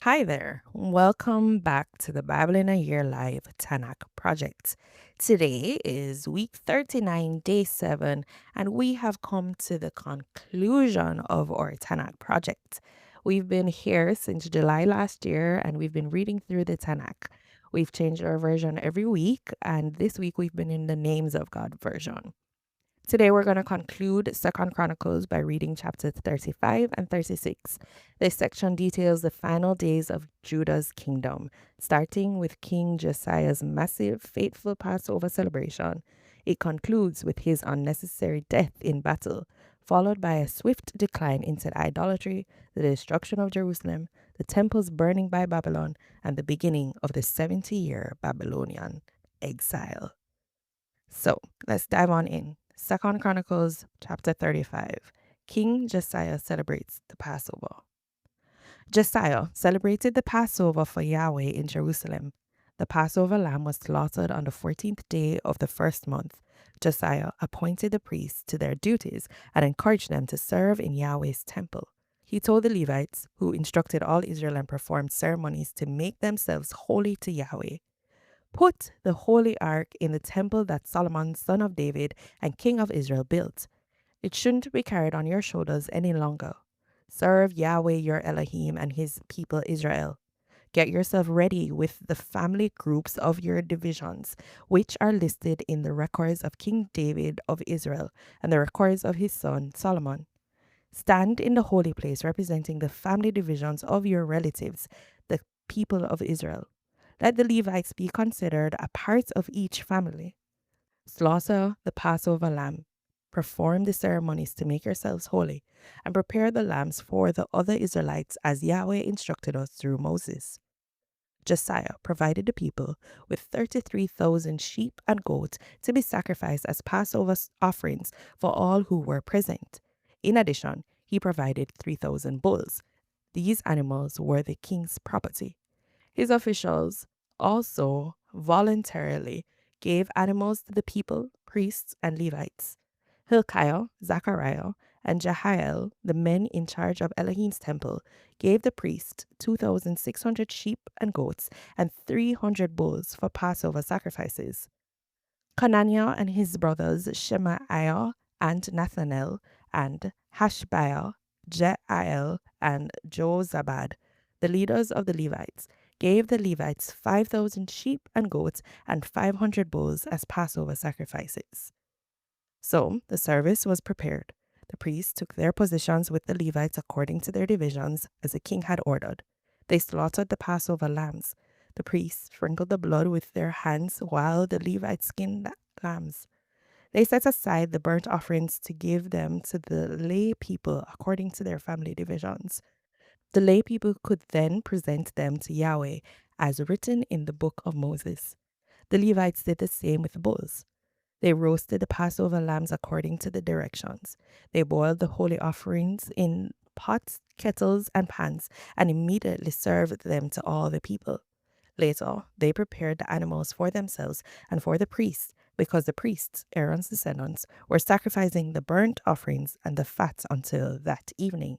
Hi there. Welcome back to the Bible in a Year Live Tanakh Project. Today is week 39, day 7, and we have come to the conclusion of our Tanakh project. We've been here since July last year and we've been reading through the Tanakh. We've changed our version every week, and this week we've been in the Names of God version. Today we're going to conclude Second Chronicles by reading chapters 35 and 36. This section details the final days of Judah's kingdom, starting with King Josiah's massive, fateful Passover celebration. It concludes with his unnecessary death in battle, followed by a swift decline into idolatry, the destruction of Jerusalem, the temples burning by Babylon, and the beginning of the 70-year Babylonian exile. So let's dive on in. Second Chronicles chapter 35. King Josiah celebrates the Passover. Josiah celebrated the Passover for Yahweh in Jerusalem. The Passover lamb was slaughtered on the 14th day of the first month. Josiah appointed the priests to their duties and encouraged them to serve in Yahweh's temple. He told the Levites, who instructed all Israel and performed ceremonies to make themselves holy to Yahweh. Put the holy ark in the temple that Solomon, son of David and king of Israel, built. It shouldn't be carried on your shoulders any longer. Serve Yahweh your Elohim and his people Israel. Get yourself ready with the family groups of your divisions, which are listed in the records of King David of Israel and the records of his son Solomon. Stand in the holy place representing the family divisions of your relatives, the people of Israel. Let the Levites be considered a part of each family. Slaughter the Passover lamb. Perform the ceremonies to make yourselves holy, and prepare the lambs for the other Israelites as Yahweh instructed us through Moses. Josiah provided the people with 33,000 sheep and goats to be sacrificed as Passover offerings for all who were present. In addition, he provided 3,000 bulls. These animals were the king's property. His officials also voluntarily gave animals to the people, priests, and Levites. Hilkiah, Zechariah, and Jehiel, the men in charge of Elohim's temple, gave the priest 2,600 sheep and goats and 300 bulls for Passover sacrifices. Conaniah and his brothers Shemaiah and Nathanael and Hashbiah, Jeiel, and Jozabad, the leaders of the Levites, gave the Levites 5,000 sheep and goats and 500 bulls as Passover sacrifices. So the service was prepared. The priests took their positions with the Levites according to their divisions, as the king had ordered. They slaughtered the Passover lambs. The priests sprinkled the blood with their hands while the Levites skinned the lambs. They set aside the burnt offerings to give them to the lay people according to their family divisions. The lay people could then present them to Yahweh as written in the book of Moses. The Levites did the same with the bulls. They roasted the Passover lambs according to the directions. They boiled the holy offerings in pots, kettles, and pans, and immediately served them to all the people. Later, they prepared the animals for themselves and for the priests, because the priests, Aaron's descendants, were sacrificing the burnt offerings and the fat until that evening.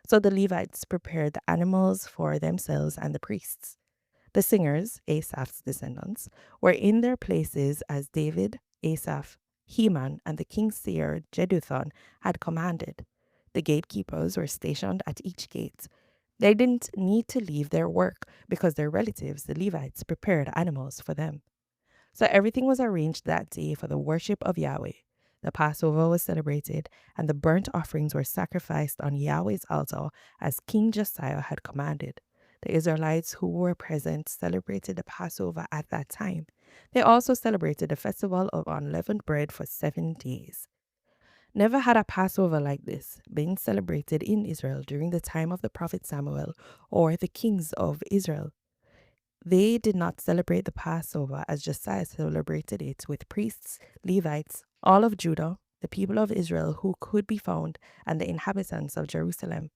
So the Levites prepared the animals for themselves and the priests. The singers, Asaph's descendants, were in their places as David, Asaph, Heman, and the king's seer Jeduthun had commanded. The gatekeepers were stationed at each gate. They didn't need to leave their work because their relatives, the Levites, prepared animals for them. So everything was arranged that day for the worship of Yahweh. The Passover was celebrated, and the burnt offerings were sacrificed on Yahweh's altar as King Josiah had commanded. The Israelites who were present celebrated the Passover at that time. They also celebrated the festival of unleavened bread for 7 days. Never had a Passover like this been celebrated in Israel during the time of the prophet Samuel or the kings of Israel. They did not celebrate the Passover as Josiah celebrated it with priests, Levites, all of Judah, the people of Israel who could be found, and the inhabitants of Jerusalem.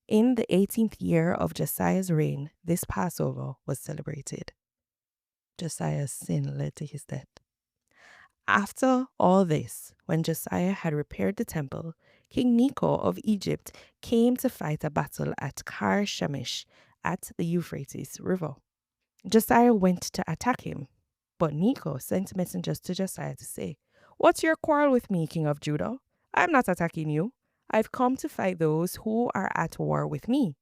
In the 18th year of Josiah's reign, this Passover was celebrated. Josiah's sin led to his death. After all this, when Josiah had repaired the temple, King Necho of Egypt came to fight a battle at Karshemish at the Euphrates River. Josiah went to attack him, but Necho sent messengers to Josiah to say, "What's your quarrel with me, king of Judah? I'm not attacking you. I've come to fight those who are at war with me.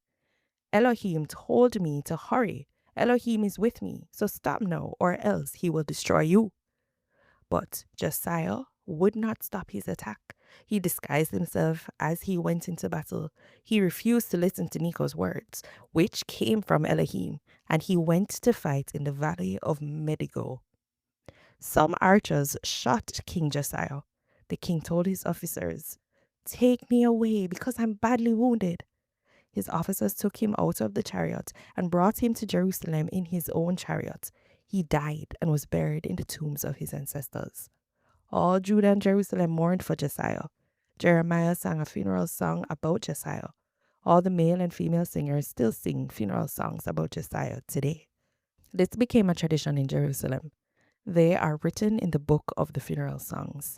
Elohim told me to hurry. Elohim is with me, so stop now, or else he will destroy you." But Josiah would not stop his attack. He disguised himself as he went into battle. He refused to listen to Necho's words, which came from Elohim, and he went to fight in the valley of Medigo. Some archers shot King Josiah. The king told his officers, "Take me away because I'm badly wounded." His officers took him out of the chariot and brought him to Jerusalem in his own chariot. He died and was buried in the tombs of his ancestors. All Judah and Jerusalem mourned for Josiah. Jeremiah sang a funeral song about Josiah. All the male and female singers still sing funeral songs about Josiah today. This became a tradition in Jerusalem. They are written in the book of the funeral songs.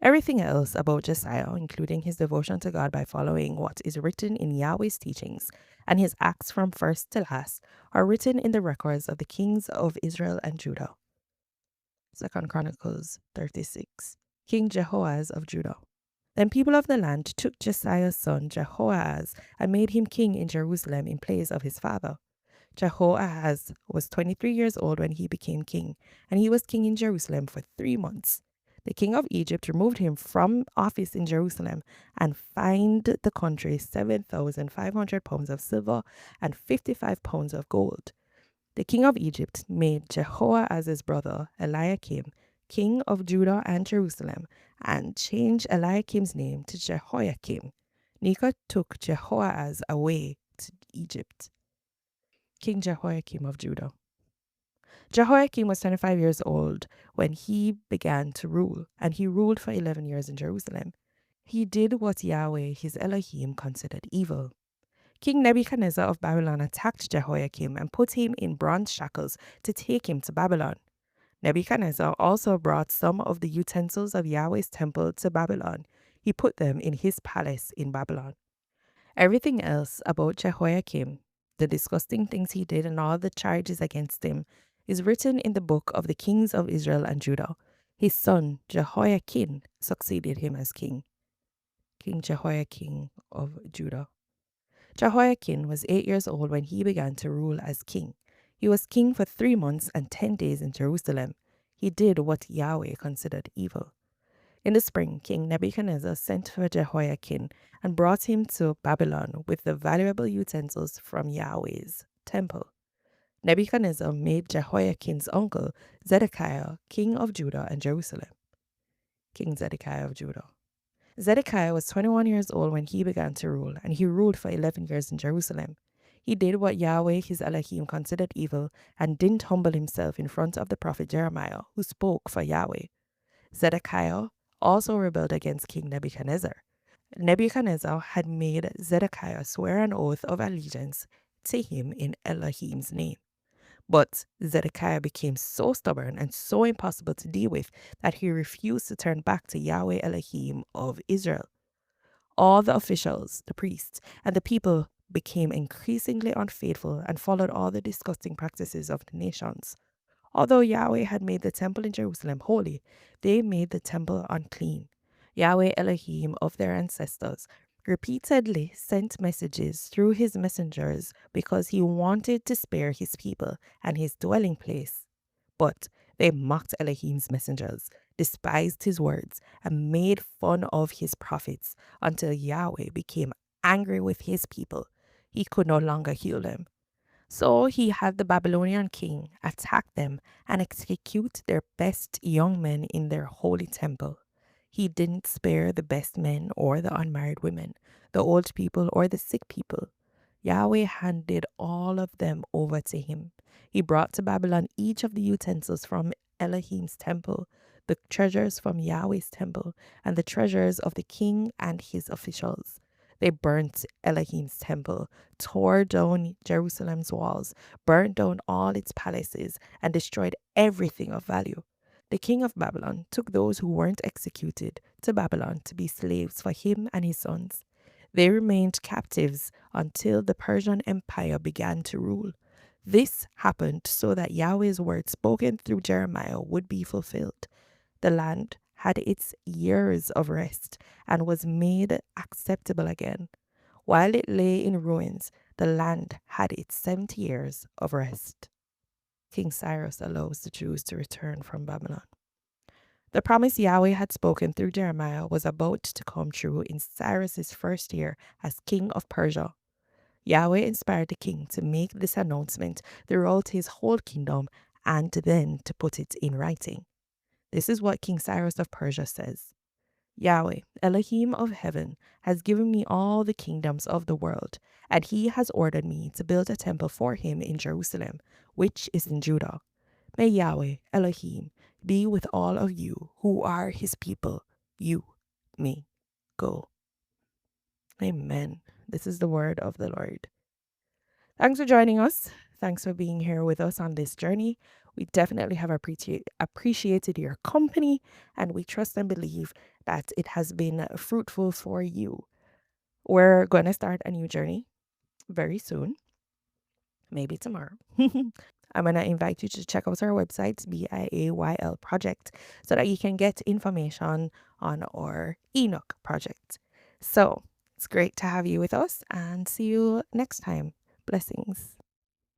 Everything else about Josiah, including his devotion to God by following what is written in Yahweh's teachings and his acts from first to last, are written in the records of the kings of Israel and Judah. 2 Chronicles 36. King Jehoahaz of Judah. Then people of the land took Josiah's son Jehoahaz and made him king in Jerusalem in place of his father. Jehoahaz was 23 years old when he became king, and he was king in Jerusalem for 3 months. The king of Egypt removed him from office in Jerusalem and fined the country 7,500 pounds of silver and 55 pounds of gold. The king of Egypt made Jehoahaz's brother Eliakim king of Judah and Jerusalem and changed Eliakim's name to Jehoiakim. Necho took Jehoahaz away to Egypt. King Jehoiakim of Judah. Jehoiakim was 25 years old when he began to rule, and he ruled for 11 years in Jerusalem. He did what Yahweh, his Elohim, considered evil. King Nebuchadnezzar of Babylon attacked Jehoiakim and put him in bronze shackles to take him to Babylon. Nebuchadnezzar also brought some of the utensils of Yahweh's temple to Babylon. He put them in his palace in Babylon. Everything else about Jehoiakim, the disgusting things he did and all the charges against him, is written in the book of the kings of Israel and Judah. His son Jehoiakim succeeded him as king. King Jehoiakim of Judah. Jehoiakim was 8 years old when he began to rule as king. He was king for 3 months and 10 days in Jerusalem. He did what Yahweh considered evil. In the spring, King Nebuchadnezzar sent for Jehoiakim and brought him to Babylon with the valuable utensils from Yahweh's temple. Nebuchadnezzar made Jehoiakim's uncle Zedekiah king of Judah and Jerusalem. King Zedekiah of Judah. Zedekiah was 21 years old when he began to rule, and he ruled for 11 years in Jerusalem. He did what Yahweh, his Elohim, considered evil and didn't humble himself in front of the prophet Jeremiah, who spoke for Yahweh. Zedekiah also rebelled against King Nebuchadnezzar. Nebuchadnezzar had made Zedekiah swear an oath of allegiance to him in Elohim's name. But Zedekiah became so stubborn and so impossible to deal with that he refused to turn back to Yahweh Elohim of Israel. All the officials, the priests, and the people became increasingly unfaithful and followed all the disgusting practices of the nations. Although Yahweh had made the temple in Jerusalem holy, they made the temple unclean. Yahweh Elohim of their ancestors repeatedly sent messages through his messengers because he wanted to spare his people and his dwelling place. But they mocked Elohim's messengers, despised his words, and made fun of his prophets until Yahweh became angry with his people. He could no longer heal them. So he had the Babylonian king attack them and execute their best young men in their holy temple. He didn't spare the best men or the unmarried women, the old people or the sick people. Yahweh handed all of them over to him. He brought to Babylon each of the utensils from Elohim's temple, the treasures from Yahweh's temple, and the treasures of the king and his officials. They burnt Elohim's temple, tore down Jerusalem's walls, burnt down all its palaces, and destroyed everything of value. The king of Babylon took those who weren't executed to Babylon to be slaves for him and his sons. They remained captives until the Persian Empire began to rule. This happened so that Yahweh's word spoken through Jeremiah would be fulfilled. The land had its years of rest and was made acceptable again. While it lay in ruins, the land had its 70 years of rest. King Cyrus allows the Jews to return from Babylon. The promise Yahweh had spoken through Jeremiah was about to come true in Cyrus's first year as king of Persia. Yahweh inspired the king to make this announcement throughout his whole kingdom and then to put it in writing. This is what King Cyrus of Persia says. Yahweh, Elohim of heaven, has given me all the kingdoms of the world, and he has ordered me to build a temple for him in Jerusalem, which is in Judah. May Yahweh, Elohim, be with all of you who are his people, you, me. Go. Amen. This is the word of the Lord. Thanks for joining us. Thanks for being here with us on this journey. We definitely have appreciated your company, and we trust and believe that it has been fruitful for you. We're going to start a new journey very soon, maybe tomorrow. I'm going to invite you to check out our website, Biayl.Project, so that you can get information on our Enoch project. So it's great to have you with us, and see you next time. Blessings.